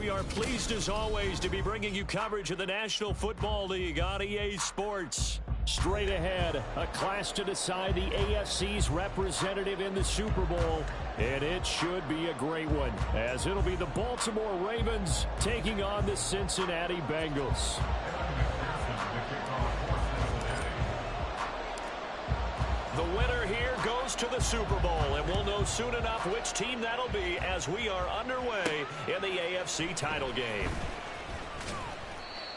we are pleased as always to be bringing you coverage of the National Football League on EA Sports. Straight ahead, a clash to decide the AFC's representative in the Super Bowl. And it should be a great one, as it'll be the Baltimore Ravens taking on the Cincinnati Bengals. The winner here goes to the Super Bowl, and we'll know soon enough which team that'll be as we are underway in the AFC title game.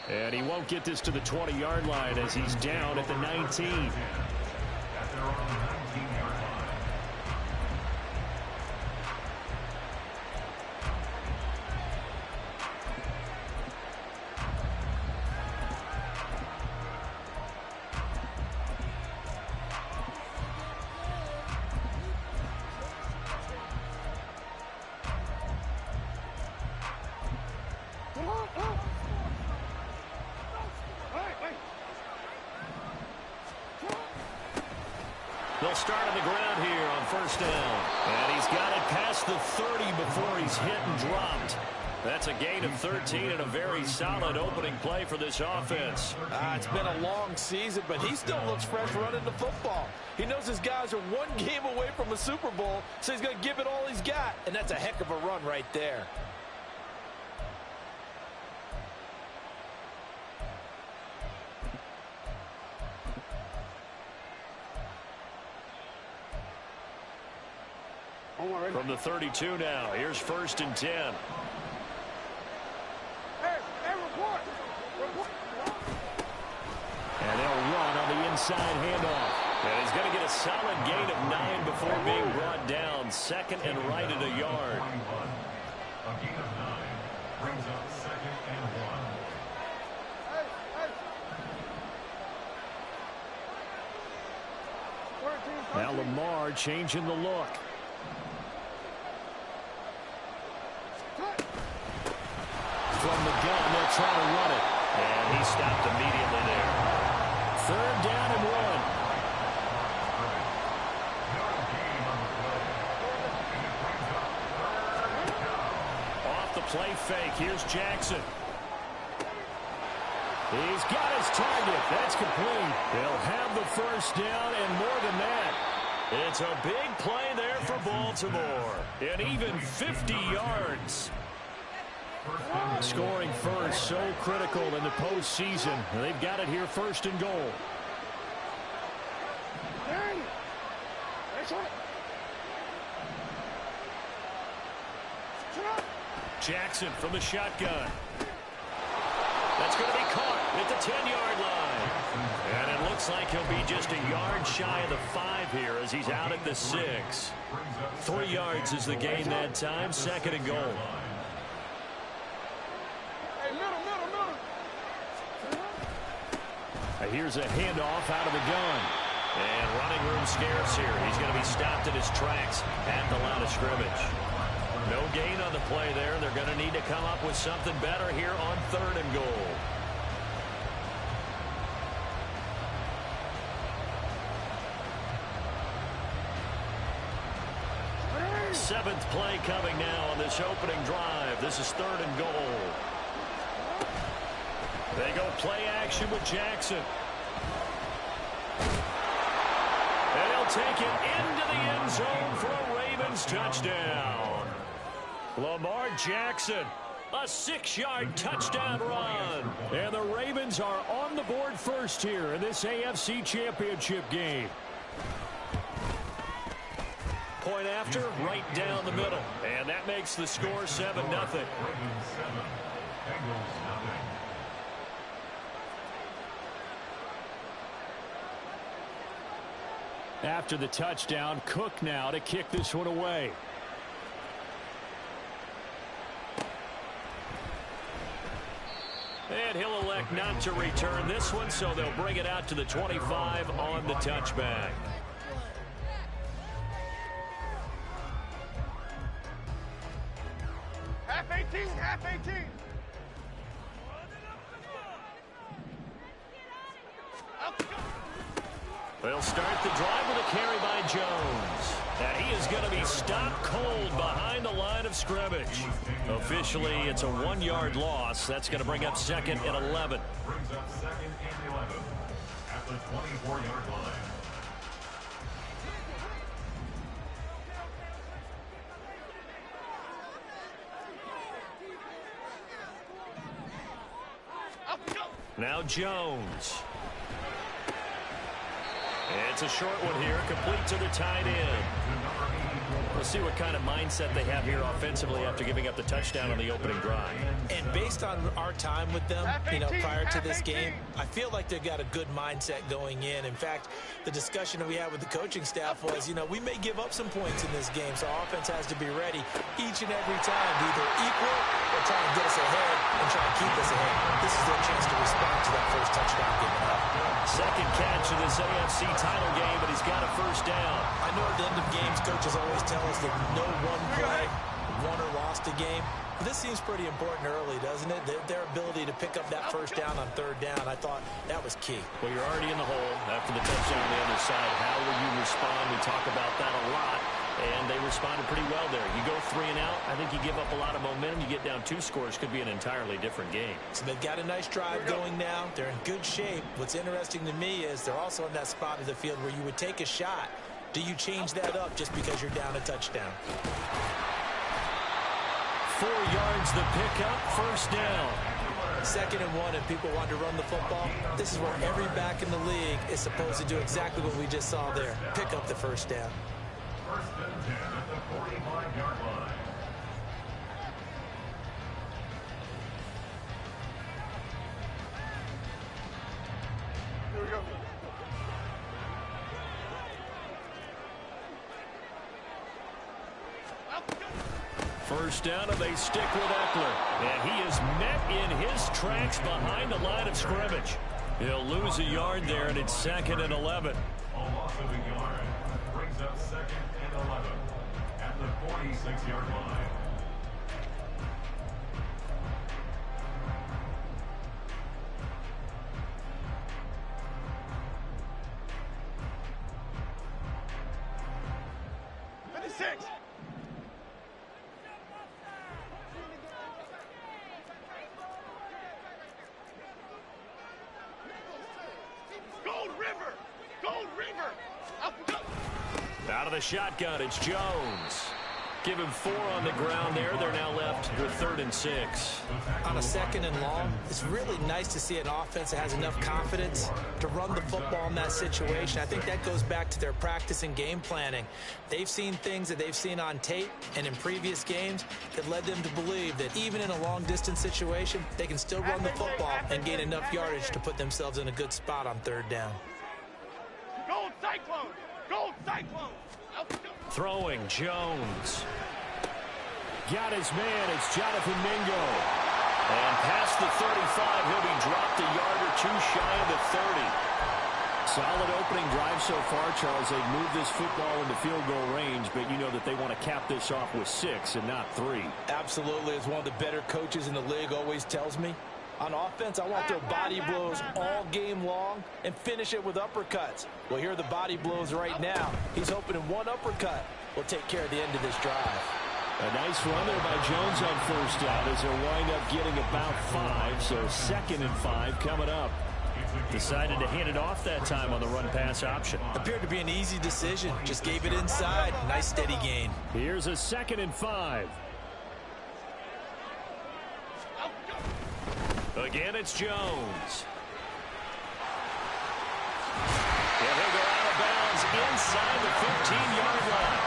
And he won't get this to the 20-yard line as he's down at the 19. They'll start on the ground here on first down. And he's got it past the 30 before he's hit and dropped. That's a gain of 13 and a very solid opening play for this offense. It's been a long season, but he still looks fresh running the football. He knows his guys are one game away from a Super Bowl, so he's going to give it all he's got. And that's a heck of a run right there. From the 32 now, here's first and 10. And they'll run on the inside handoff. And he's going to get a solid gain of 9 before being brought down. Second and right at a yard. A gain of 9 brings up second and 1. Now Lamar changing the look. From the gun, they'll try to run it. And he stopped immediately there. Third down and 1. Off the play fake, here's Jackson. He's got his target. That's complete. They'll have the first down and more than that. It's a big play there for Baltimore. And even 50 yards. Scoring first, so critical in the postseason. They've got it here first and goal. Jackson from the shotgun. That's going to be caught at the 10-yard line. And it looks like he'll be just a yard shy of the 5 here as he's out at the 6. 3 yards is the gain that time, second and goal. Here's a handoff out of the gun. And running room scarce here. He's going to be stopped in his tracks at the line of scrimmage. No gain on the play there. They're going to need to come up with something better here on third and goal. Seventh play coming now on this opening drive. This is third and goal. They go play action with Jackson. And he'll take it into the end zone for a Ravens touchdown. Lamar Jackson, a 6-yard touchdown run. And the Ravens are on the board first here in this AFC Championship game. Point after, right down the middle. And that makes the score 7-0. Bengals 7, Bengals 0. After the touchdown, Cook now to kick this one away. And he'll elect not to return this one, so they'll bring it out to the 25 on the touchback. Half 18, half 18. They'll start the drive with a carry by Jones. And he is going to be stopped cold behind the line of scrimmage. Officially, it's a 1-yard loss. That's going to bring up 2nd and 11. Brings up 2nd and 11 at the 24-yard line. Now Jones. It's a short one here, complete to the tight end. We'll see what kind of mindset they have here offensively after giving up the touchdown on the opening drive. And based on our time with them, prior to this game, I feel like they've got a good mindset going in. In fact, the discussion that we had with the coaching staff was, we may give up some points in this game, so our offense has to be ready each and every time to either equal or try and get us ahead and try and keep us ahead. This is their chance to respond to that first touchdown given up. Second catch of this AFC title game, but he's got a first down. I know at the end of games, coaches always tell us that no one play won or lost a game. But this seems pretty important early, doesn't it? Their ability to pick up that first down on third down, I thought that was key. Well, you're already in the hole after the touchdown on the other side. How will you respond? We talk about that a lot, and they responded pretty well there. You go 3 and out, I think you give up a lot of momentum. You get down 2 scores, could be an entirely different game. So they've got a nice drive going now. They're in good shape. What's interesting to me is they're also in that spot of the field where you would take a shot. Do you change that up just because you're down a touchdown? 4 yards the pickup, first down. 2nd and 1, and people want to run the football. This is where every back in the league is supposed to do exactly what we just saw there. Pick up the first down. First and 10 at the 45-yard line. Here we go. First down, and they stick with Eckler. And he is met in his tracks behind the line of scrimmage. He'll lose a yard there, and it's 2nd and 11. A loss of a yard. Brings up 2nd and 11 at the 46-yard line. Out of the shotgun, it's Jones. Give him 4 on the ground there. They're now left with 3rd and 6. On a 2nd and long, it's really nice to see an offense that has enough confidence to run the football in that situation. I think that goes back to their practice and game planning. They've seen things that they've seen on tape and in previous games that led them to believe that even in a long-distance situation, they can still run the football and gain enough yardage to put themselves in a good spot on 3rd down. Gold Cyclone! Gold Cyclone! Throwing, Jones. Got his man, it's Jonathan Mingo. And past the 35, he'll be dropped a yard or 2 shy of the 30. Solid opening drive so far, Charles. They've moved this football into field goal range, but you know that they want to cap this off with 6 and not 3. Absolutely, as one of the better coaches in the league always tells me. On offense, I want their body blows all game long and finish it with uppercuts. Well, here are the body blows right now. He's hoping in one uppercut will take care of the end of this drive. A nice run there by Jones on first down as they'll wind up getting about 5, so 2nd and 5 coming up. Decided to hand it off that time on the run-pass option. Appeared to be an easy decision. Just gave it inside. Nice steady gain. Here's a 2nd and 5. Again, it's Jones. And he'll go out of bounds inside the 15-yard line.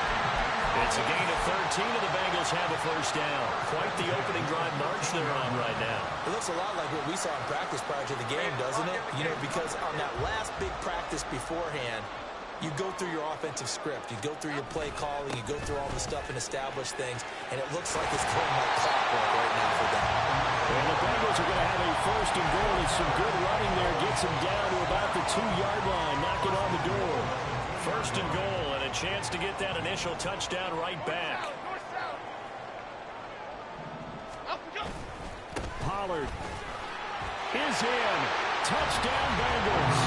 It's a gain of 13, and the Bengals have a first down. Quite the opening drive march they're on right now. It looks a lot like what we saw in practice prior to the game, doesn't it? Because on that last big practice beforehand, you go through your offensive script. You go through your play calling. You go through all the stuff and establish things. And it looks like it's going like clockwork right now for them. And the Bengals are going to have a first and goal. And some good running there gets them down to about the 2-yard line. Knocking on the door. First and goal, and a chance to get that initial touchdown right back. Pollard is in. Touchdown, Bengals.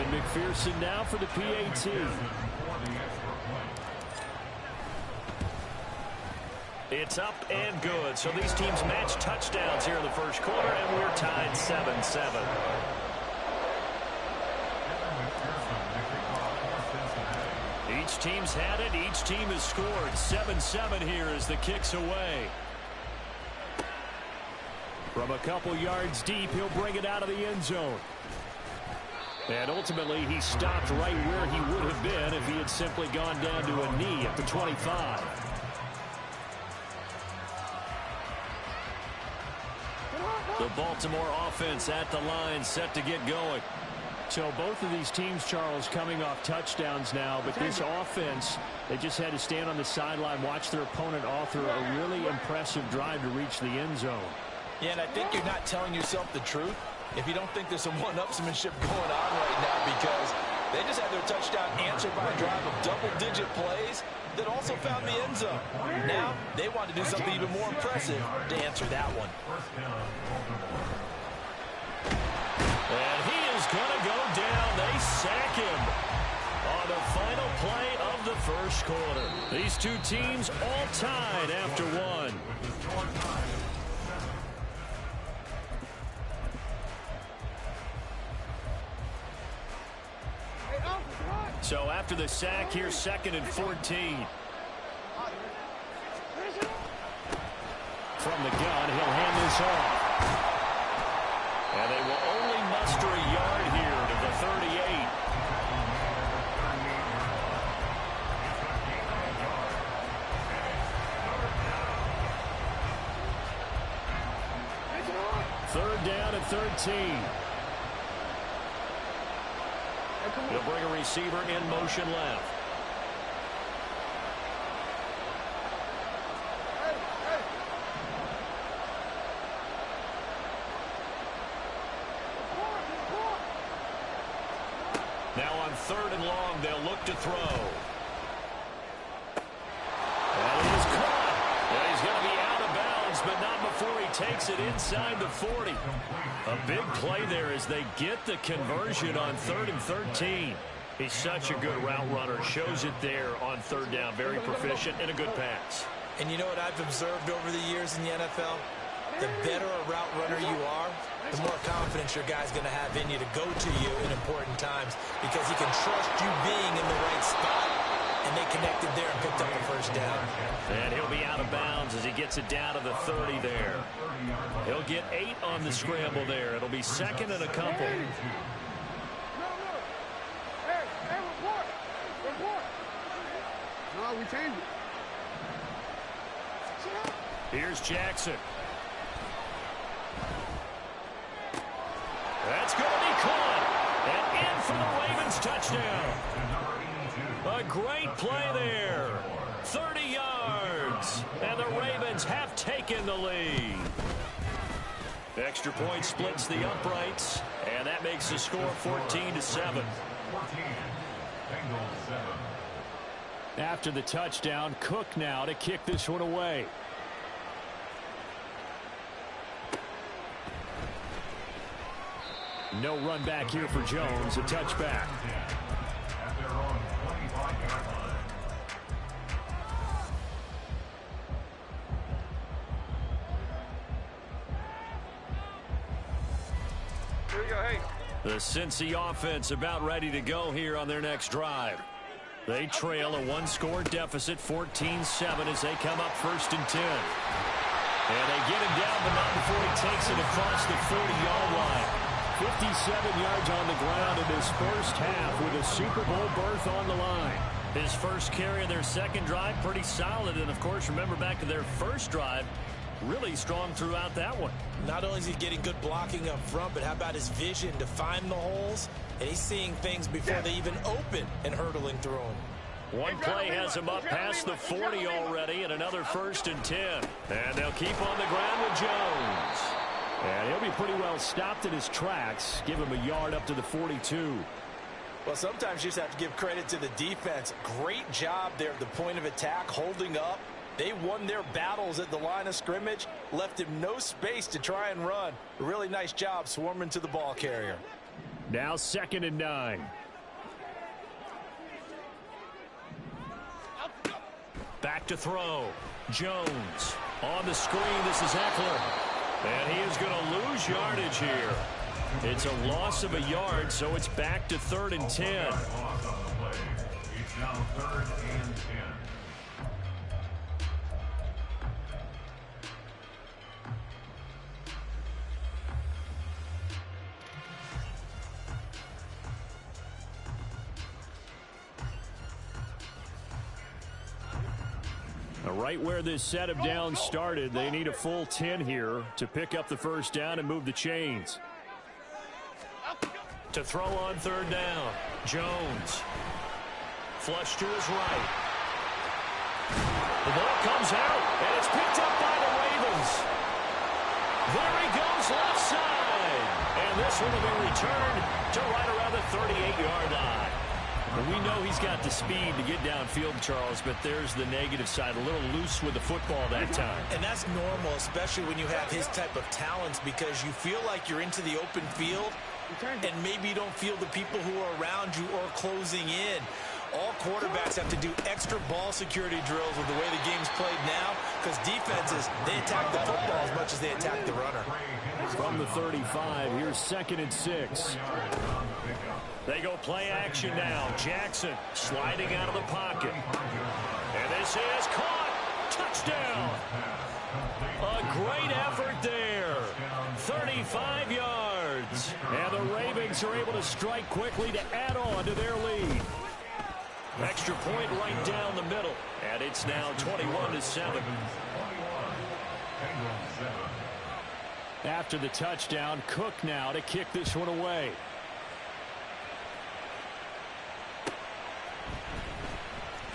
And McPherson now for the PAT. It's up and good. So these teams match touchdowns here in the first quarter, and we're tied 7-7. Each team's had it. Each team has scored. 7-7 here as the kick's away. From a couple yards deep, he'll bring it out of the end zone. And ultimately, he stopped right where he would have been if he had simply gone down to a knee at the 25. The Baltimore offense at the line, set to get going. So both of these teams, Charles, coming off touchdowns now, but this offense, they just had to stand on the sideline, watch their opponent author a really impressive drive to reach the end zone. Yeah, and I think you're not telling yourself the truth if you don't think there's some one-upsmanship going on right now, because they just had their touchdown answered by a drive of double-digit plays that also found the end zone. Now they want to do something even more impressive to answer that one. And he is going to go down. They sack him on the final play of the first quarter. These two teams all tied after one. So after the sack, here's 2nd and 14. From the gun, he'll hand this off. And they will only muster a yard here to the 38. Third down at 13. He'll bring a receiver in motion left. Now on 3rd and long, they'll look to throw. And it is caught. Well, he's going to be out of bounds, but not before he takes it inside the 40. A big play there as they get the conversion on 3rd and 13. He's such a good route runner. Shows it there on 3rd down. Very proficient and a good pass. And you know what I've observed over the years in the NFL? The better a route runner you are, the more confidence your guy's going to have in you to go to you in important times, because he can trust you being in the right spot. And they connected there and picked up a first down. And he'll be out of bounds as he gets it down to the 30 there. He'll get 8 on the scramble there. It'll be 2nd and a couple. No, we changed it. Here's Jackson. That's going to be caught. And in for the Ravens touchdown. A great play there. 30 yards. And the Ravens have taken the lead. Extra point splits the uprights. And that makes the score 14-7. 14. Bengals 7. After the touchdown, Cook now to kick this one away. No run back here for Jones. A touchback. At their own 25-yard line. Here we go, hey. The Cincy offense about ready to go here on their next drive. They trail a one-score deficit, 14-7, as they come up 1st and 10. And they get him down, but not before he takes it across the 40-yard line. 57 yards on the ground in his first half with a Super Bowl berth on the line. His first carry of their second drive, pretty solid. And, of course, remember back to their first drive, really strong throughout that one. Not only is he getting good blocking up front, but how about his vision to find the holes? And he's seeing things before they even open and hurtling through them. One play has him up past the 40 already, and another 1st and 10. And they'll keep on the ground with Jones. And he'll be pretty well stopped in his tracks. Give him a yard up to the 42. Well, sometimes you just have to give credit to the defense. Great job there at the point of attack, holding up. They won their battles at the line of scrimmage, left him no space to try and run. A really nice job swarming to the ball carrier. Now 2nd and 9. Back to throw. Jones on the screen. This is Eckler. And he is going to lose yardage here. It's a loss of a yard, so it's back to 3rd and 10. It's now 3rd and 10. Right where this set of downs started, they need a full 10 here to pick up the first down and move the chains. To throw on 3rd down, Jones. Flush to his right. The ball comes out, and it's picked up by the Ravens. There he goes left side. And this one will be returned to right around the 38-yard line. We know he's got the speed to get downfield, Charles, but there's the negative side. A little loose with the football that time. And that's normal, especially when you have his type of talents, because you feel like you're into the open field, and maybe you don't feel the people who are around you or closing in. All quarterbacks have to do extra ball security drills with the way the game's played now, because defenses, they attack the football as much as they attack the runner. From the 35, here's 2nd and 6. They go play action now. Jackson sliding out of the pocket. And this is caught. Touchdown. A great effort there. 35 yards. And the Ravens are able to strike quickly to add on to their lead. Extra point right down the middle. And it's now 21-7. After the touchdown, Cook now to kick this one away.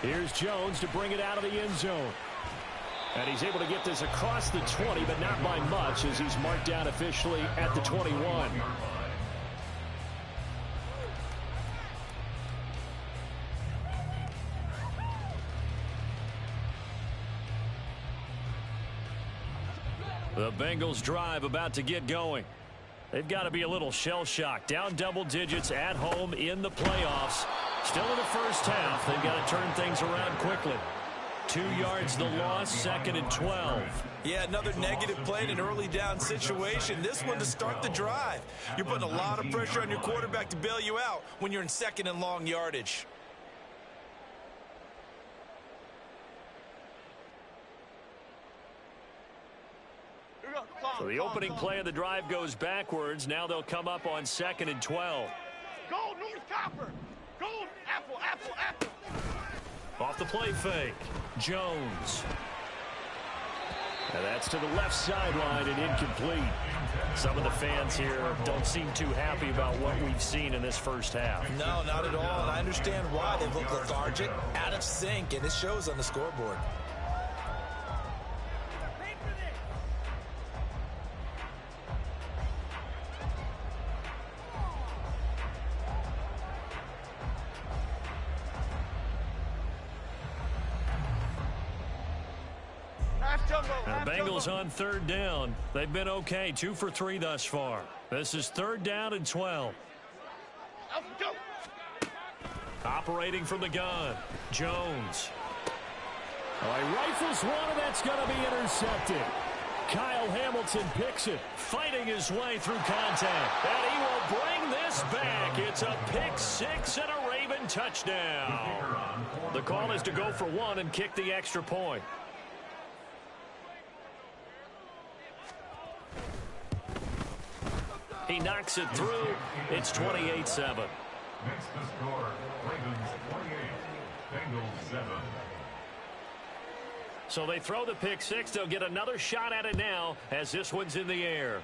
Here's Jones to bring it out of the end zone. And he's able to get this across the 20, but not by much, as he's marked down officially at the 21. The Bengals drive about to get going. They've got to be a little shell-shocked. Down double digits at home in the playoffs. Still in the first half. They've got to turn things around quickly. 2 yards the loss, 2nd and 12. Yeah, another negative play in an early down situation. This one to start the drive. You're putting a lot of pressure on your quarterback to bail you out when you're in 2nd and long yardage. So the opening play of the drive goes backwards. Now they'll come up on 2nd and 12. Gold, North Copper. Gold, apple, apple, apple. Off the play fake. Jones. And that's to the left sideline and incomplete. Some of the fans here don't seem too happy about what we've seen in this first half. No, not at all. And I understand why. They look lethargic, out of sync, and it shows on the scoreboard. The Bengals on 3rd down. They've been okay. 2 for 3 thus far. This is 3rd down and 12. Operating from the gun. Jones. Oh, he rifles one, and that's going to be intercepted. Kyle Hamilton picks it, fighting his way through contact. And he will bring this back. It's a pick six and a Raven touchdown. The call is to go for one and kick the extra point. He knocks it through. It's 28-7. Next to score, Ravens 28, Bengals 7. So they throw the pick six. They'll get another shot at it now as this one's in the air.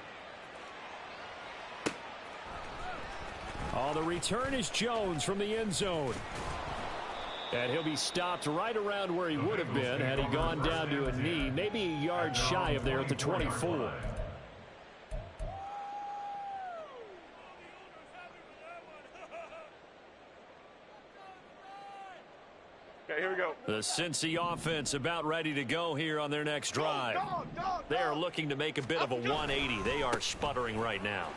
Oh, the return is Jones from the end zone. And he'll be stopped right around where he would have been had he gone down to a knee, maybe a yard shy of there at the 24. Okay, here we go. The Cincy offense about ready to go here on their next drive. They are looking to make a bit of a 180. They are sputtering right now.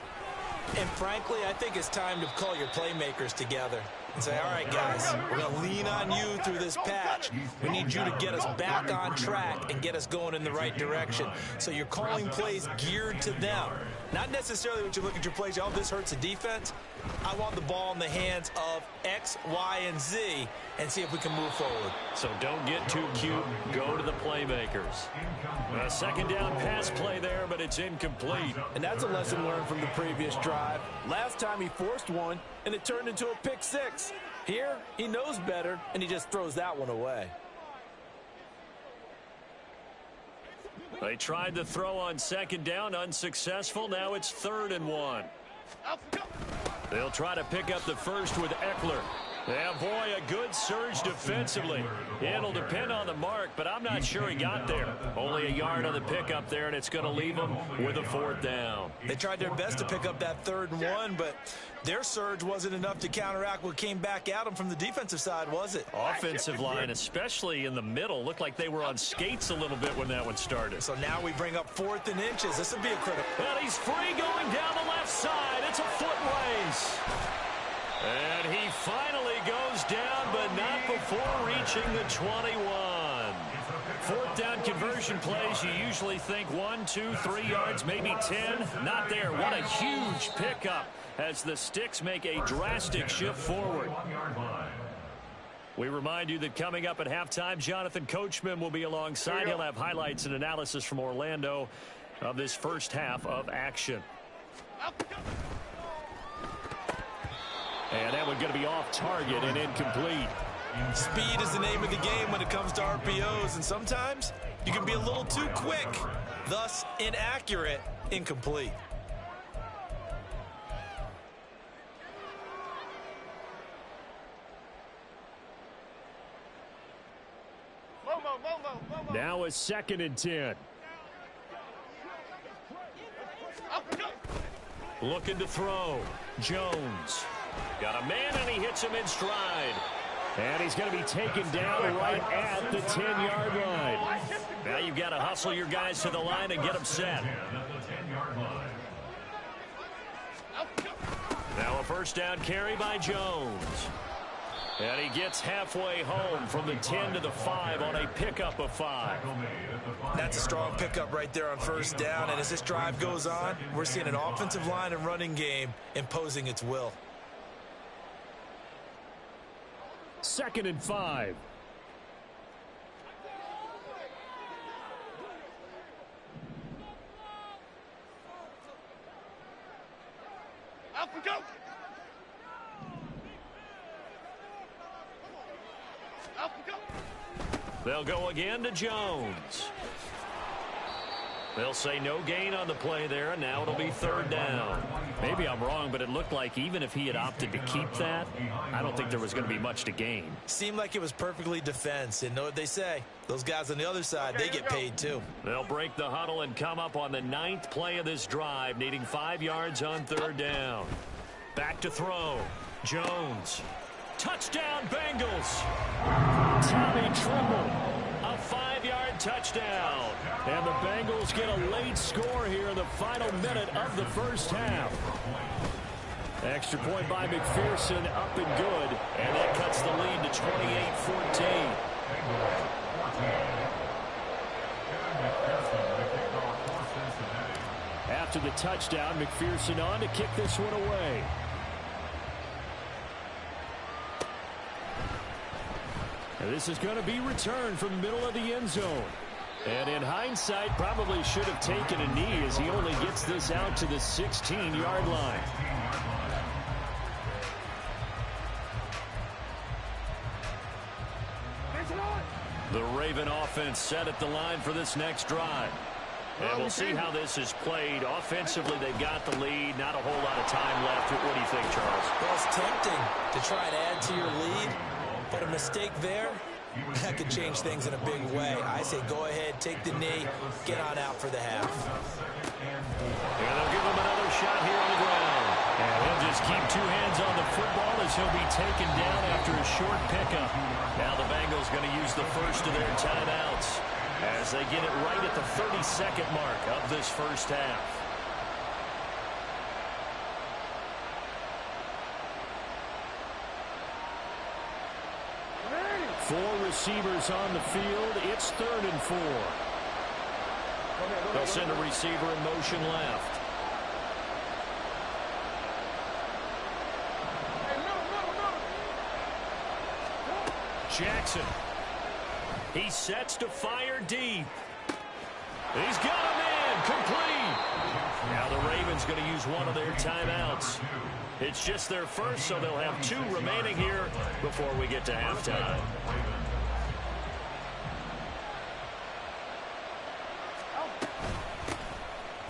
And frankly, I think it's time to call your playmakers together and say, all right, guys, we're going to lean on you through this patch. We need you to get us back on track and get us going in the right direction. So you're calling plays geared to them. Not necessarily what you look at your plays, oh, this hurts the defense. I want the ball in the hands of X, Y, and Z and see if we can move forward. So don't get too cute. Go to the playmakers. A second down pass play there, but it's incomplete. And that's a lesson learned from the previous drive. Last time he forced one, and it turned into a pick six. Here, he knows better, and he just throws that one away. They tried to throw on second down, unsuccessful. Now it's 3rd and 1. They'll try to pick up the first with Eckler. Yeah, boy, a good surge defensively. It'll depend on the mark, but I'm not sure he got there. Only a yard on the pickup there, and it's going to leave him with a 4th down. They tried their best to pick up that 3rd and 1, but their surge wasn't enough to counteract what came back at them from the defensive side, was it? Offensive line, especially in the middle, looked like they were on skates a little bit when that one started. So now we bring up 4th and inches. This would be a critical. And he's free going down the left side. It's a foot race. And he finally goes down, but not before reaching the 21. 4th down conversion plays, you usually think 1, 2, 3 yards, maybe 10. Not there. What a huge pickup as the Sticks make a drastic shift forward. We remind you that coming up at halftime, Jonathan Coachman will be alongside. He'll have highlights and analysis from Orlando of this first half of action. And that one's going to be off target and incomplete. Speed is the name of the game when it comes to RPOs, and sometimes you can be a little too quick, thus inaccurate, incomplete. Now a 2nd and 10. Looking to throw. Jones. Got a man, and he hits him in stride. And he's going to be taken down right at the 10-yard line. Now you've got to hustle your guys to the line and get them set. Now a 1st down carry by Jones. And he gets halfway home from the 10 to the 5 on a pickup of 5. That's a strong pickup right there on 1st down. And as this drive goes on, we're seeing an offensive line and running game imposing its will. 2nd and 5. Up we go. Up we go. They'll go again to Jones. They'll say no gain on the play there, and now it'll be 3rd down. Maybe I'm wrong, but it looked like even if he had opted to keep that, I don't think there was going to be much to gain. Seemed like it was perfectly defense, and know what they say. Those guys on the other side, they get paid too. They'll break the huddle and come up on the 9th play of this drive, needing 5 yards on 3rd down. Back to throw. Jones. Touchdown, Bengals. Tommy Tremble. A 5-yard touchdown. And the Bengals get a late score here in the final minute of the first half. Extra point by McPherson, up and good. And that cuts the lead to 28-14. After the touchdown, McPherson on to kick this one away. And this is going to be returned from the middle of the end zone. And in hindsight, probably should have taken a knee as he only gets this out to the 16-yard line. The Raven offense set at the line for this next drive. And we'll see how this is played. Offensively, they've got the lead. Not a whole lot of time left. What do you think, Charles? Well, it's tempting to try and add to your lead, but a mistake there, that could change things in a big way. I say go ahead, take the knee, get on out for the half. And they'll give him another shot here on the ground. And he'll just keep 2 hands on the football as he'll be taken down after a short pickup. Now the Bengals going to use the first of their timeouts as they get it right at the 32nd mark of this first half. 4 receivers on the field. It's 3rd and 4. They'll send a receiver in motion left. Jackson. He sets to fire deep. He's got him in. Complete. Now the Ravens going to use one of their timeouts. It's just their first, so they'll have 2 remaining here before we get to halftime.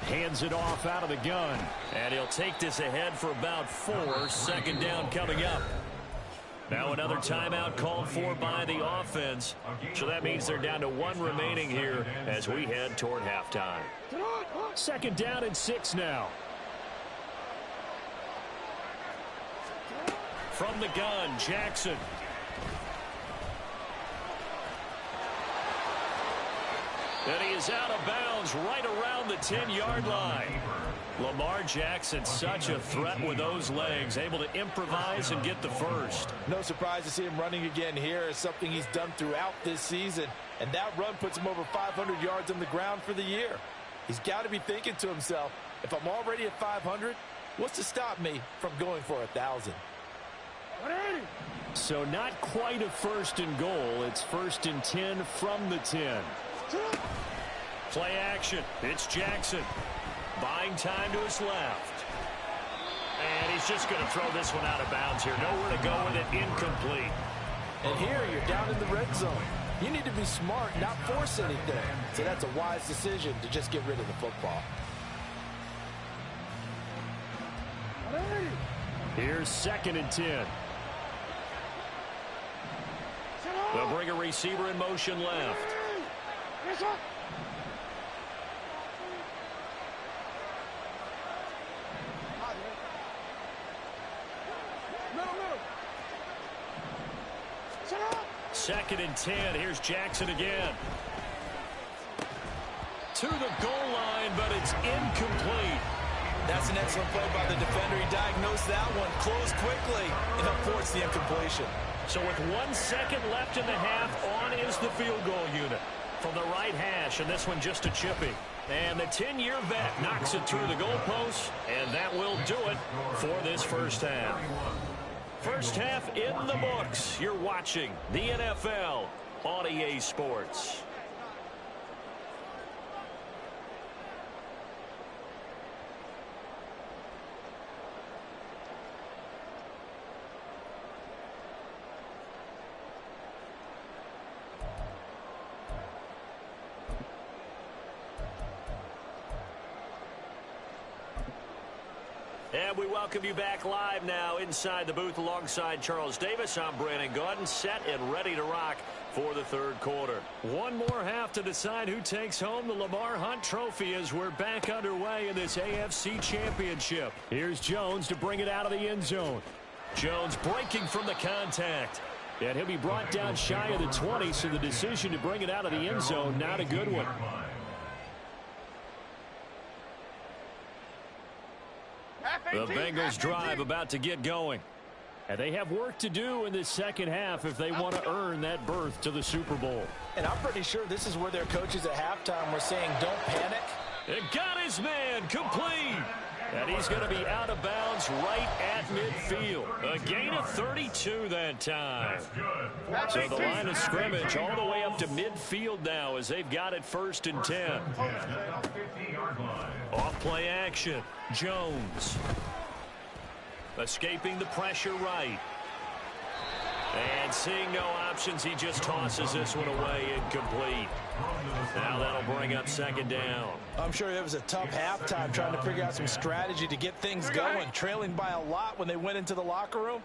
Hands it off out of the gun. And he'll take this ahead for about 4. 2nd down coming up. Now another timeout called for by the offense. So that means they're down to 1 remaining here as we head toward halftime. 2nd down and 6 now. From the gun, Jackson. And he is out of bounds right around the 10-yard line. Lamar Jackson, such a threat with those legs, able to improvise and get the first. No surprise to see him running again here. It's something he's done throughout this season. And that run puts him over 500 yards on the ground for the year. He's got to be thinking to himself, if I'm already at 500, what's to stop me from going for 1,000? So not quite a 1st and goal. It's 1st and 10 from the 10. Play action. It's Jackson. Buying time to his left. And he's just going to throw this one out of bounds here. Nowhere to go with it. Incomplete. And here you're down in the red zone. You need to be smart, not force anything. So that's a wise decision to just get rid of the football. Here's 2nd and 10. They'll bring a receiver in motion left. Second and 10. Here's Jackson again. To the goal line, but it's incomplete. That's an excellent play by the defender. He diagnosed that one, closed quickly, and affords the incompletion. So with 1 second left in the half, on is the field goal unit from the right hash, and this one just a chippy. And the 10-year vet knocks it through the goalpost, and that will do it for this first half. First half in the books. You're watching the NFL on EA Sports. And we welcome you back live now inside the booth alongside Charles Davis. I'm Brandon Gaudin, set and ready to rock for the 3rd quarter. One more half to decide who takes home the Lamar Hunt Trophy as we're back underway in this AFC Championship. Here's Jones to bring it out of the end zone. Jones breaking from the contact. And he'll be brought down shy of the 20, so the decision to bring it out of the end zone, not a good one. The Bengals drive about to get going. And they have work to do in this second half if they want to earn that berth to the Super Bowl. And I'm pretty sure this is where their coaches at halftime were saying, don't panic. It got his man complete. And he's going to be out of bounds right at midfield. A gain of 32 that time. So the line of scrimmage all the way up to midfield now as they've got it 1st and 10. Off play action. Jones. Escaping the pressure right. And seeing no options, he just tosses this one away, incomplete. Now that'll bring up 2nd down. I'm sure it was a tough halftime trying to figure out some strategy to get things going. Trailing by a lot when they went into the locker room.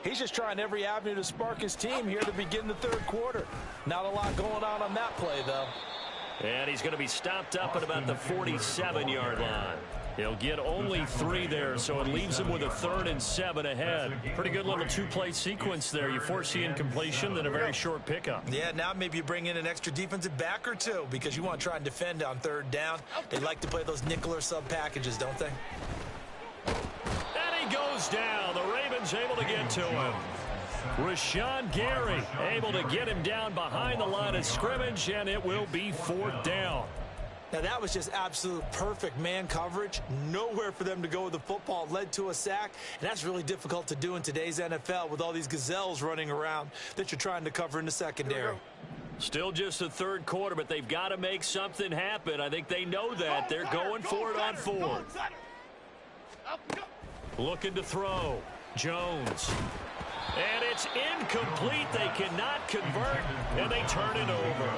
He's just trying every avenue to spark his team here to begin the 3rd quarter. Not a lot going on that play, though. And he's going to be stopped up at about the 47-yard line. He'll get only 3 there, so it leaves him with a 3rd and 7 ahead. Pretty good little 2-play sequence there. You force the incompletion, then a very short pickup. Yeah, now maybe you bring in an extra defensive back or 2 because you want to try and defend on 3rd down. They like to play those nickel or sub packages, don't they? And he goes down. The Ravens able to get to him. Rashawn Gary able to get him down behind the line of scrimmage, and it will be 4th down. Now, that was just absolute perfect man coverage. Nowhere for them to go with the football. Led to a sack, and that's really difficult to do in today's NFL with all these gazelles running around that you're trying to cover in the secondary. Still just the 3rd quarter, but they've got to make something happen. I think they know that. They're going for it on 4th. Looking to throw. Jones. And it's incomplete. They cannot convert, and they turn it over.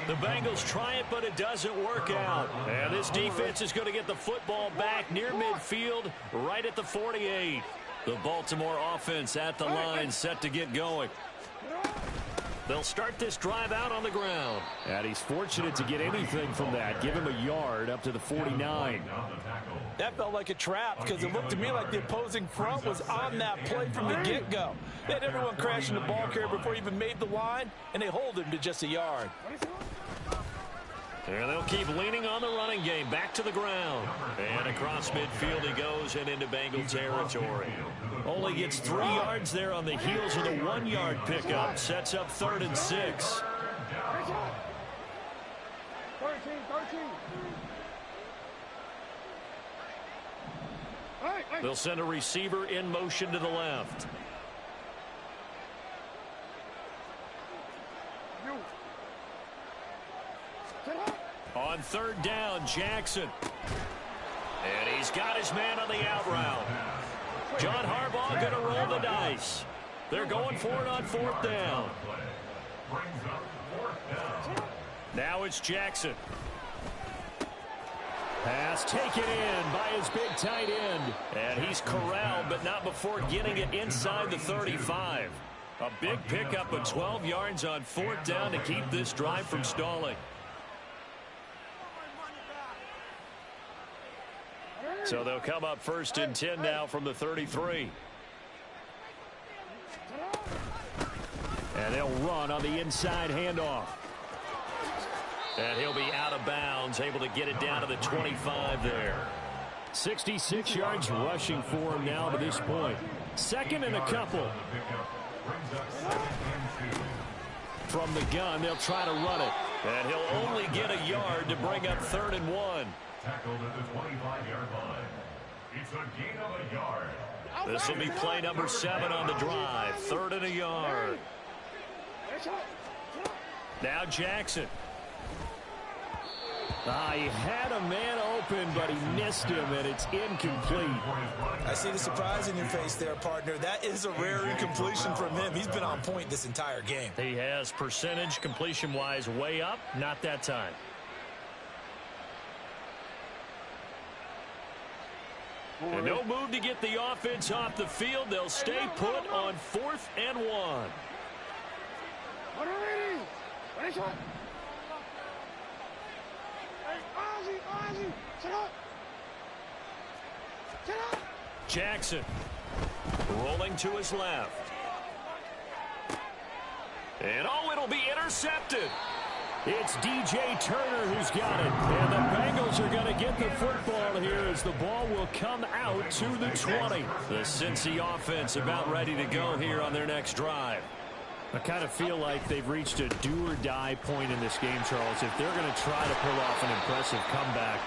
The Bengals try it, but it doesn't work out. And this defense is going to get the football back near midfield, right at the 48. The Baltimore offense at the line, set to get going. They'll start this drive out on the ground. And he's fortunate to get anything from that. Give him a yard up to the 49. That felt like a trap because it looked to me like the opposing front was on that play from the get-go. They had everyone crashing the ball carrier before he even made the line, and they hold him to just a yard. And they'll keep leaning on the running game. Back to the ground. And across midfield he goes and into Bengal territory. Only gets 3 yards there on the heels of the 1-yard pickup. Sets up 3rd and 6. 13. They'll send a receiver in motion to the left. On 3rd down, Jackson. And he's got his man on the out route. John Harbaugh going to roll the dice. They're going for it on 4th down. Now it's Jackson. Pass taken in by his big tight end. And he's corralled, but not before getting it inside the 35. A big pickup of 12 yards on 4th down to keep this drive from stalling. So they'll come up 1st and 10 now from the 33. And they'll run on the inside handoff. And he'll be out of bounds, able to get it down to the 25 there. 66 yards rushing for him now to this point. 2nd and a couple. From the gun, they'll try to run it. And he'll only get a yard to bring up 3rd and 1. Tackled at the 25-yard line. It's a gain of a yard. This will be play number 7 on the drive. 3rd and a yard. Now Jackson. He had a man open, but he missed him, and it's incomplete. I see the surprise in your face there, partner. That is a rare incompletion from him. He's been on point this entire game. He has percentage completion-wise way up, not that time. And no move to get the offense off the field. They'll stay put on 4th and 1. Jackson rolling to his left. And it'll be intercepted. It's DJ Turner who's got it. And the Bengals are going to get the football here as the ball will come out to the 20. The Cincy offense about ready to go here on their next drive. I kind of feel like they've reached a do-or-die point in this game, Charles. If they're going to try to pull off an impressive comeback,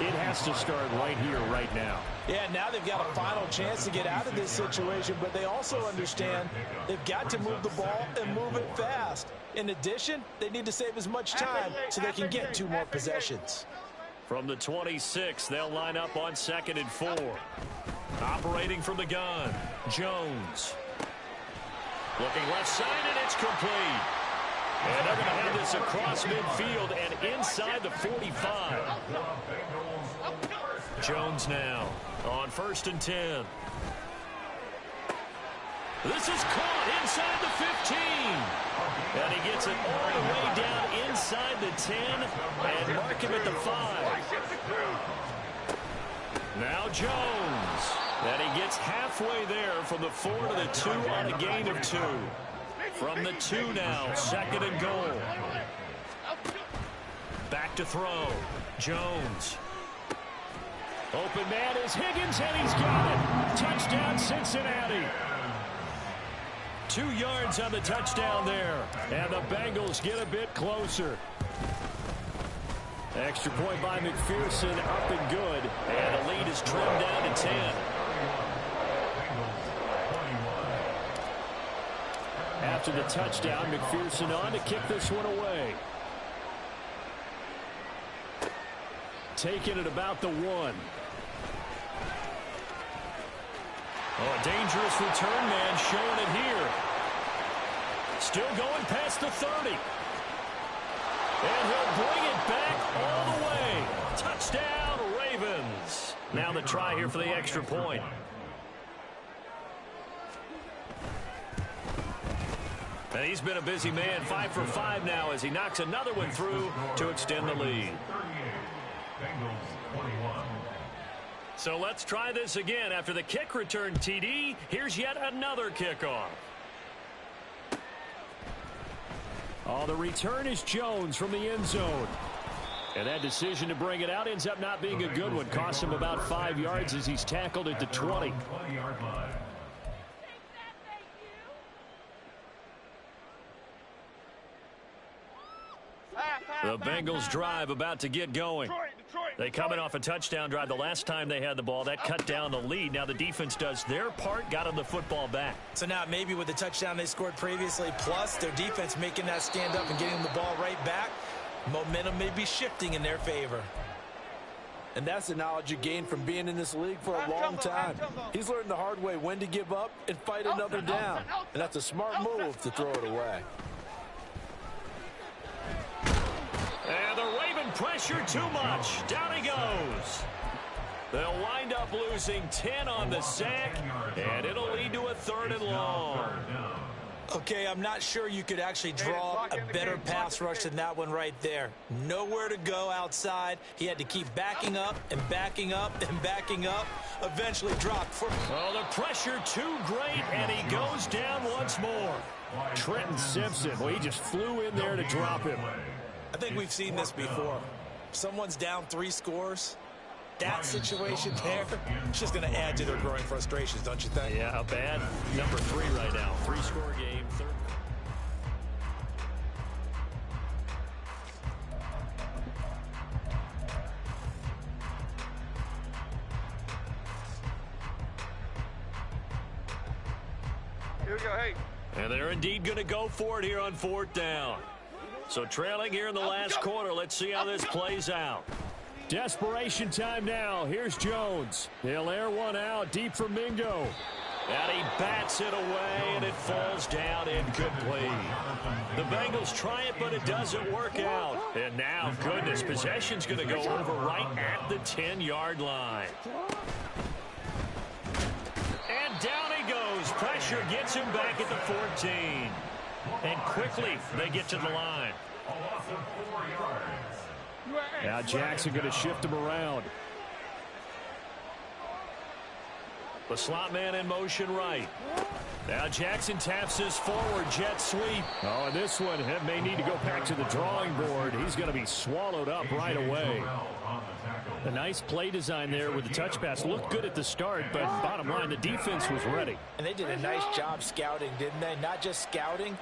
it has to start right here, right now. Yeah, now they've got a final chance to get out of this situation, but they also understand they've got to move the ball and move it fast. In addition, they need to save as much time so they can get 2 more possessions. From the 26, they'll line up on 2nd and 4. Operating from the gun, Jones. Looking left side, and it's complete. And they're going to have this across midfield and inside the 45. Jones now on 1st and 10. This is caught inside the 15. And he gets it all the way down inside the 10 and mark him at the 5. Now Jones. And he gets halfway there from the 4 to the 2 on a gain of 2. From the 2 now, 2nd and goal. Back to throw. Jones. Open man is Higgins, and he's got it. Touchdown, Cincinnati. 2 yards on the touchdown there. And the Bengals get a bit closer. Extra point by McPherson, up and good. And the lead is trimmed down to 10. After the touchdown, McPherson on to kick this one away. Taking it about the 1. Oh, a dangerous return man showing it here. Still going past the 30. And he'll bring it back all the way. Touchdown, Ravens. Now the try here for the extra point. And he's been a busy man, 5 for 5 now as he knocks another one through to extend the lead. So let's try this again. After the kick return TD, here's yet another kickoff. Oh, the return is Jones from the end zone. And that decision to bring it out ends up not being a good one. Costs him about 5 yards as he's tackled at the 20. The Bengals drive about to get going. They coming off a touchdown drive the last time they had the ball. That cut down the lead. Now the defense does their part, got them the football back. So now maybe with the touchdown they scored previously, plus their defense making that stand up and getting the ball right back, momentum may be shifting in their favor. And that's the knowledge you gain from being in this league for a long time. He's learned the hard way when to give up and fight another down. And that's a smart move to throw it away. And the Raven pressure too much. Down he goes. They'll wind up losing 10 on the sack, and it'll lead to a 3rd and long. Okay, I'm not sure you could actually draw a better pass rush than that one right there. Nowhere to go outside. He had to keep backing up and backing up and backing up. Eventually dropped. Oh, the pressure too great, and he goes down once more. Trenton Simpson, well, he just flew in there to drop him. I think we've seen this before. Someone's down 3 scores. That situation there, it's just going to add to their growing frustrations, don't you think? Yeah, a bad number 3 right now. 3-score game, 3rd. Here we go, hey. And they're indeed going to go for it here on 4th down. So trailing here in the last quarter. Let's see how this plays out. Desperation time now. Here's Jones. He'll air one out deep for Mingo. And he bats it away, and it falls down incomplete. The Bengals try it, but it doesn't work out. And now, goodness, possession's going to go over right at the 10-yard line. And down he goes. Pressure gets him back at the 14. And quickly, they get to the line. Now Jackson going to shift him around. The slot man in motion right. Now Jackson taps this forward jet sweep. Oh, and this one may need to go back to the drawing board. He's going to be swallowed up right away. A nice play design there with the touch pass. Looked good at the start, but bottom line, the defense was ready. And they did a nice job scouting, didn't they? Not just scouting,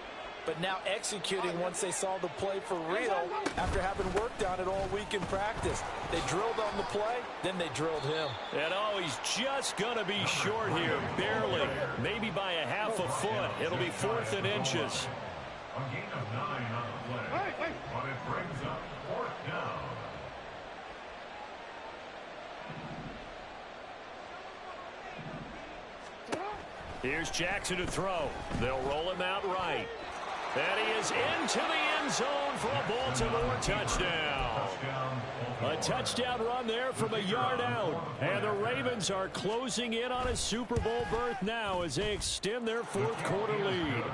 but now executing once they saw the play for real after having worked on it all week in practice. They drilled on the play, then they drilled him. And oh, he's just going to be short here, barely. Maybe by a half a foot. It'll be 4th and inches. A gain of 9 on the play, but it brings up 4th down. Here's Jackson to throw. They'll roll him out right. And he is into the end zone for a Baltimore touchdown. A touchdown run there from a yard out. And the Ravens are closing in on a Super Bowl berth now as they extend their 4th quarter lead.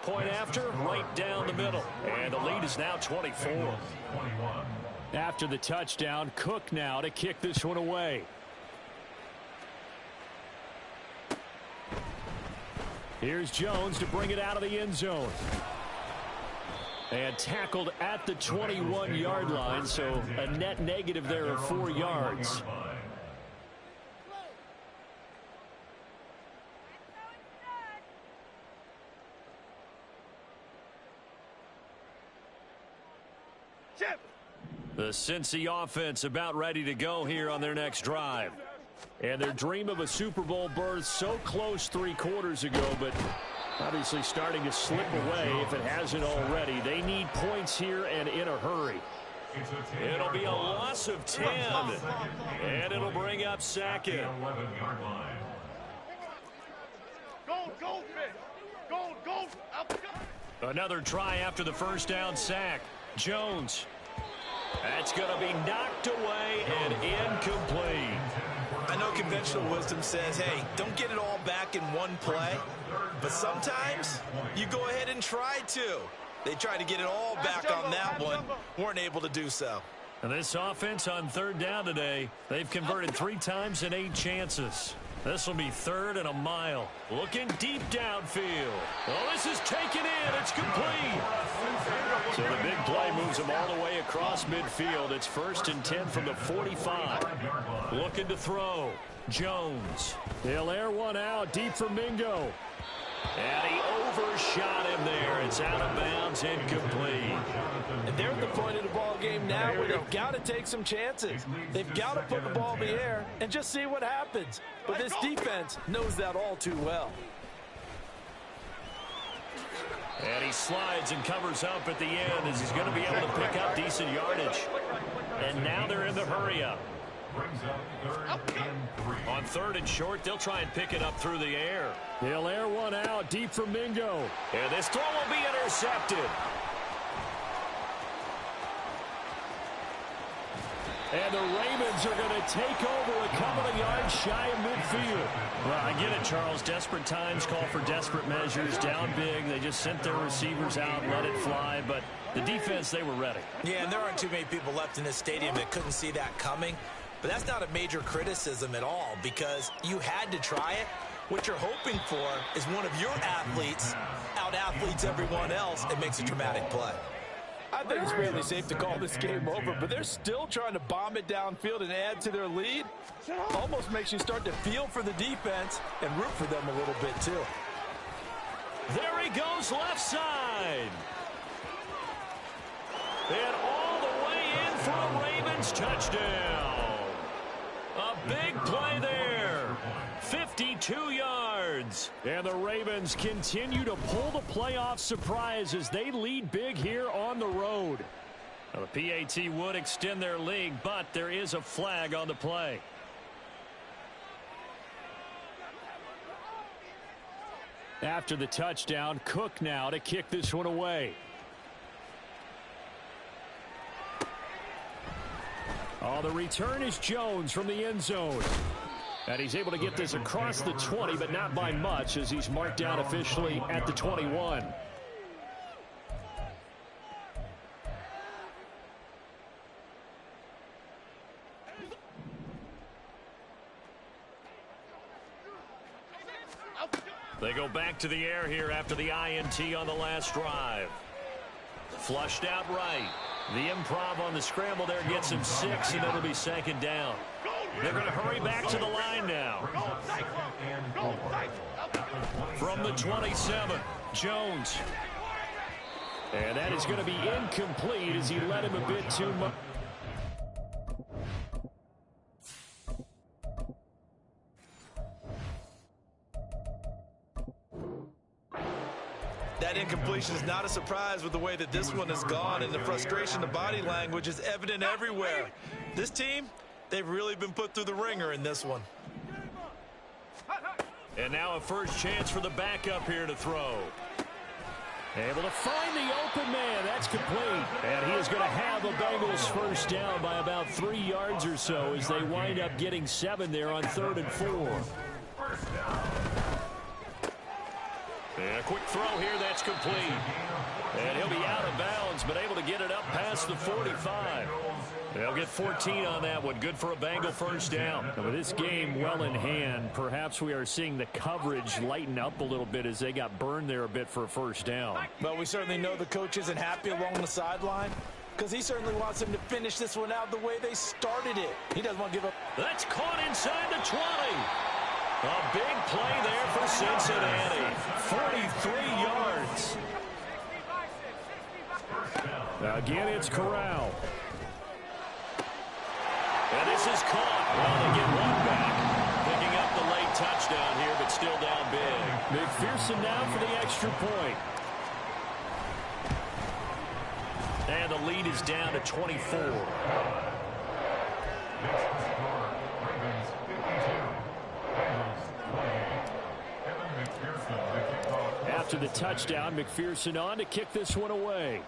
Point after, right down the middle. And the lead is now 24. After the touchdown, Cook now to kick this one away. Here's Jones to bring it out of the end zone. And tackled at the 21-yard line, so a net negative there of 4 yards. Chip. The Cincy offense about ready to go here on their next drive. And their dream of a Super Bowl berth so close 3 quarters ago, but obviously starting to slip away if it hasn't already. They need points here and in a hurry. It'll be a loss of 10. And it'll bring up second. 11-yard line. Gold, fish. Gold. Another try after the first down sack. Jones. That's going to be knocked away and incomplete. I know conventional wisdom says, hey, don't get it all back in one play. But sometimes you go ahead and try to. They tried to get it all back on that one. Weren't able to do so. And this offense on 3rd down today, they've converted 3 times in 8 chances. This will be 3rd and a mile. Looking deep downfield. Oh, this is taken in. It's complete. So the big play moves them all the way across midfield. It's 1st and 10 from the 45. Looking to throw. Jones. He'll air one out deep for Mingo. And he overshot him there. It's out of bounds, incomplete. And they're at the point of the ball game now where they've got to take some chances. They've got to put the ball in the air and just see what happens. But this defense knows that all too well. And he slides and covers up at the end as he's going to be able to pick up decent yardage. And now they're in the hurry-up. On 3rd and short, they'll try and pick it up through the air. He'll air one out deep for Mingo. And this throw will be intercepted. And the Ravens are going to take over a couple of yards shy of midfield. Well, I get it, Charles. Desperate times call for desperate measures. Down big. They just sent their receivers out and let it fly. But the defense, they were ready. Yeah, and there aren't too many people left in this stadium that couldn't see that coming. But that's not a major criticism at all because you had to try it. What you're hoping for is one of your athletes out-athletes everyone else and makes a dramatic play. I think it's fairly safe to call this game over, but they're still trying to bomb it downfield and add to their lead. Almost makes you start to feel for the defense and root for them a little bit too. There he goes left side. And all the way in for a Ravens touchdown. A big play there. 52 yards. And the Ravens continue to pull the playoff surprise as they lead big here on the road. Now, the PAT would extend their lead, but there is a flag on the play. After the touchdown, Cook now to kick this one away. Oh, the return is Jones from the end zone. And he's able to get this across the 20, but not by much as he's marked down officially at the 21. They go back to the air here after the INT on the last drive. Flushed out right. The improv on the scramble there gets him 6, and it'll be 2nd down. They're going to hurry back to the line now. From the 27, Jones. And that is going to be incomplete as he led him a bit too much. That incompletion is not a surprise with the way that this one has gone, and the frustration, the body language is evident everywhere. This team, they've really been put through the ringer in this one. And now a first chance for the backup here to throw. Able to find the open man. That's complete. And he is going to have a Bengals first down by about 3 yards or so as they wind up getting 7 there on 3rd and 4. And a quick throw here, that's complete. And he'll be out of bounds, but able to get it up past the 45. They'll get 14 on that one. Good for a Bengal first down. And with this game well in hand, perhaps we are seeing the coverage lighten up a little bit as they got burned there a bit for a first down. Well, we certainly know the coach isn't happy along the sideline because he certainly wants them to finish this one out the way they started it. He doesn't want to give up. That's caught inside the 20. A big play there for Cincinnati. 43 yards. Again, it's Corral. And this is caught. Well, they get one back. Picking up the late touchdown here, but still down big. McPherson now for the extra point. And the lead is down to 24. After the touchdown, McPherson on to kick this one away.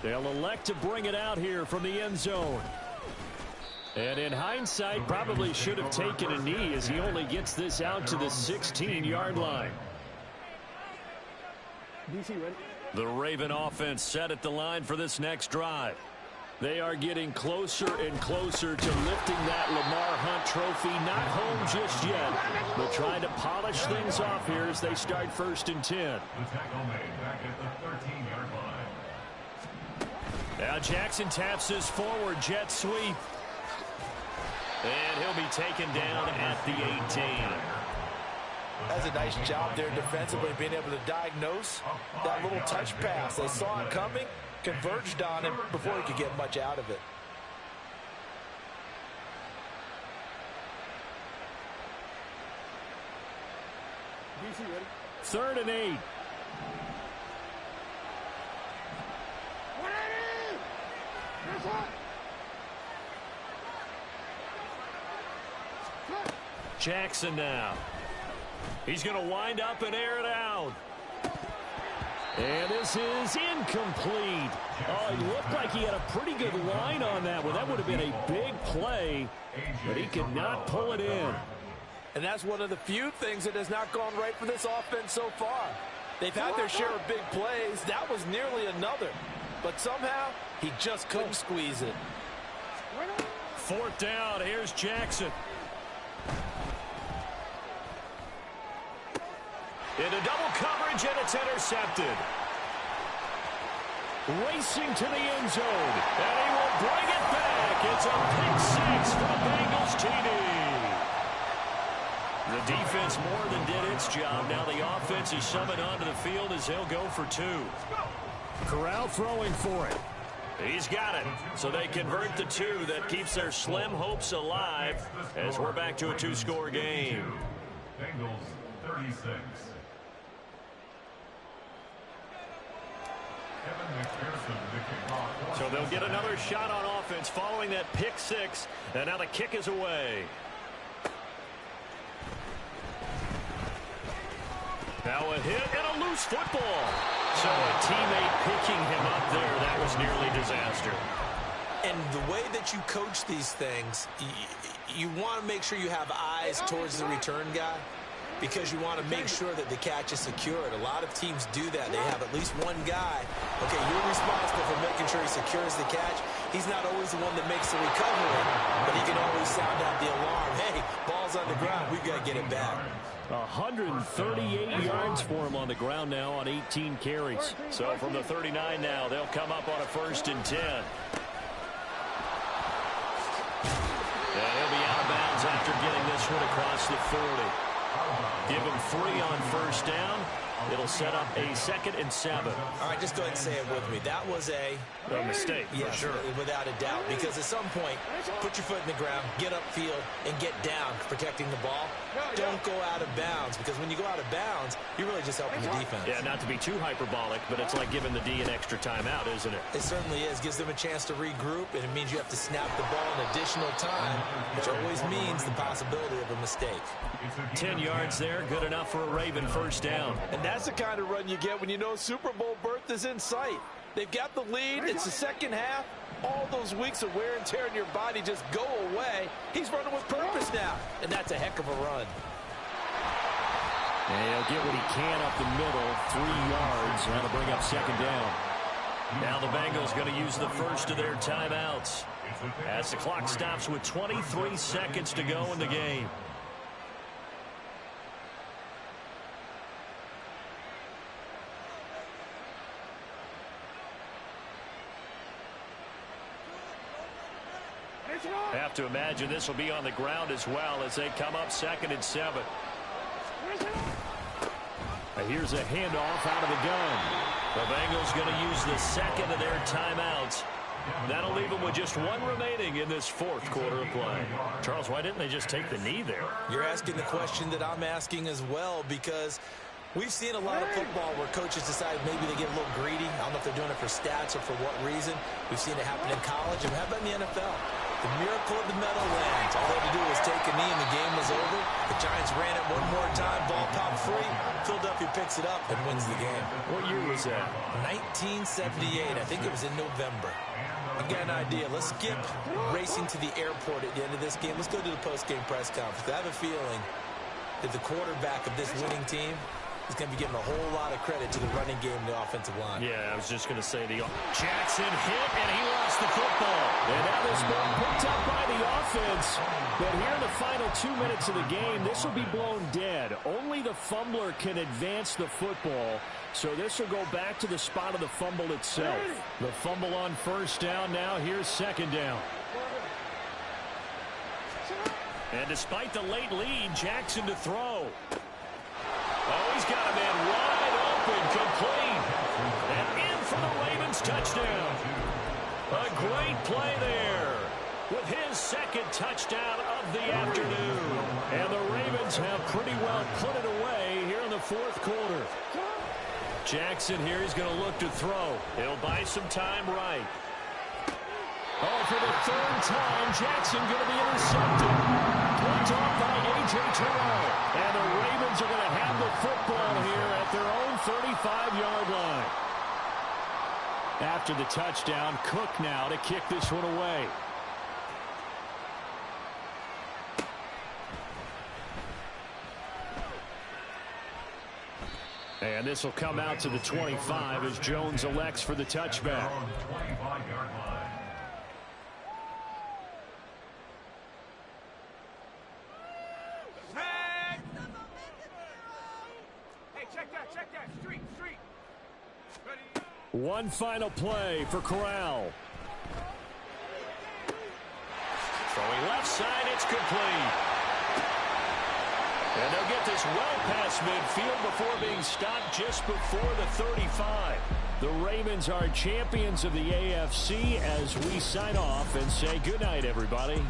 They'll elect to bring it out here from the end zone. And in hindsight, probably should have taken a knee as he only gets this out to the 16-yard line. The Raven offense set at the line for this next drive. They are getting closer and closer to lifting that Lamar Hunt trophy. Not home just yet, but trying to polish things off here as they start 1st and 10. The tackle made back at the 13-yard line. Now Jackson taps this forward jet sweep. And he'll be taken down at the 18. That's a nice job there defensively, being able to diagnose that little touch pass. They saw it coming, converged on him before he could get much out of it. Third and 8. Jackson now. He's going to wind up and air it out. And this is incomplete. Oh, he looked like he had a pretty good line on that one. That would have been a big play, but he could not pull it in. And that's one of the few things that has not gone right for this offense so far. They've had their share of big plays. That was nearly another. But somehow, he just couldn't squeeze it. 4th down. Here's Jackson. Into double coverage, and it's intercepted. Racing to the end zone, and he will bring it back. It's a pick 6 for the Bengals TD. The defense more than did its job. Now the offense is summoned onto the field as they'll go for 2. Corral throwing for it. He's got it. So they convert the 2. That keeps their slim hopes alive as we're back to a 2-score game. Bengals 36. So they'll get another shot on offense following that pick 6. And now the kick is away. Now a hit and a loose football. So a teammate picking him up there. That was nearly disaster. And the way that you coach these things, you want to make sure you have eyes towards the return guy, because you want to make sure that the catch is secured. A lot of teams do that. They have at least one guy. Okay, you're responsible for making sure he secures the catch. He's not always the one that makes the recovery, but he can always sound out the alarm. Hey, ball's on the ground. We've got to get it back. 138 yards for him on the ground now on 18 carries. So from the 39 now, they'll come up on a 1st and 10. And he'll be out of bounds after getting this one across the 40. Give him 3 on 1st down. It'll set up a 2nd and 7. All right, just go ahead and say it with me. That was a mistake, yes, for sure. Without a doubt. Because at some point, put your foot in the ground, get upfield, and get down protecting the ball. Don't go out of bounds, because when you go out of bounds, you're really just helping the defense. Yeah, not to be too hyperbolic, but it's like giving the D an extra timeout, isn't it? It certainly is. Gives them a chance to regroup, and it means you have to snap the ball an additional time, which always means the possibility of a mistake. 10 yards there, good enough for a Raven 1st down. And that's the kind of run you get when you know Super Bowl berth is in sight. They've got the lead. It's the second half. All those weeks of wear and tear in your body just go away. He's running with purpose now, and that's a heck of a run. And he'll get what he can up the middle, 3 yards. That'll bring up 2nd down. Now the Bengals going to use the first of their timeouts as the clock stops with 23 seconds to go in the game. Have to imagine this will be on the ground as well as they come up 2nd and 7. Here's a handoff out of the gun. The Bengals going to use the second of their timeouts. That'll leave them with just one remaining in this fourth quarter of play. Charles, why didn't they just take the knee there? You're asking the question that I'm asking as well, because we've seen a lot of football where coaches decide maybe they get a little greedy. I don't know if they're doing it for stats or for what reason. We've seen it happen in college, and how about in the NFL? The miracle of the Meadowlands. All they had to do was take a knee, and the game was over. The Giants ran it one more time. Ball popped free. Philadelphia picks it up and wins the game. What year was that? 1978. I think it was in November. You got an idea. Let's skip racing to the airport at the end of this game. Let's go to the post-game press conference. I have a feeling that the quarterback of this winning team is going to be giving a whole lot of credit to the running game and the offensive line. Yeah, I was just going to say Jackson hit, and he lost the football. And now this ball picked up by the offense. But here in the final 2 minutes of the game, this will be blown dead. Only the fumbler can advance the football. So this will go back to the spot of the fumble itself. The fumble on first down. Now here's second down. And despite the late lead, Jackson to throw. Oh, he's got a man wide open, complete. And in for the Ravens touchdown. A great play there with his second touchdown of the afternoon. And the Ravens have pretty well put it away here in the fourth quarter. Jackson here is going to look to throw. He'll buy some time right. Oh, for the third time, Jackson going to be intercepted. Picked off by A.J. Terrell. And the Ravens are going to have the football here at their own 35-yard line. After the touchdown, Cook now to kick this one away. And this will come out to the 25 as Jones elects for the touchback. 25-yard line. One final play for Corral. Throwing left side, it's complete. And they'll get this well past midfield before being stopped just before the 35. The Ravens are champions of the AFC as we sign off and say goodnight, everybody.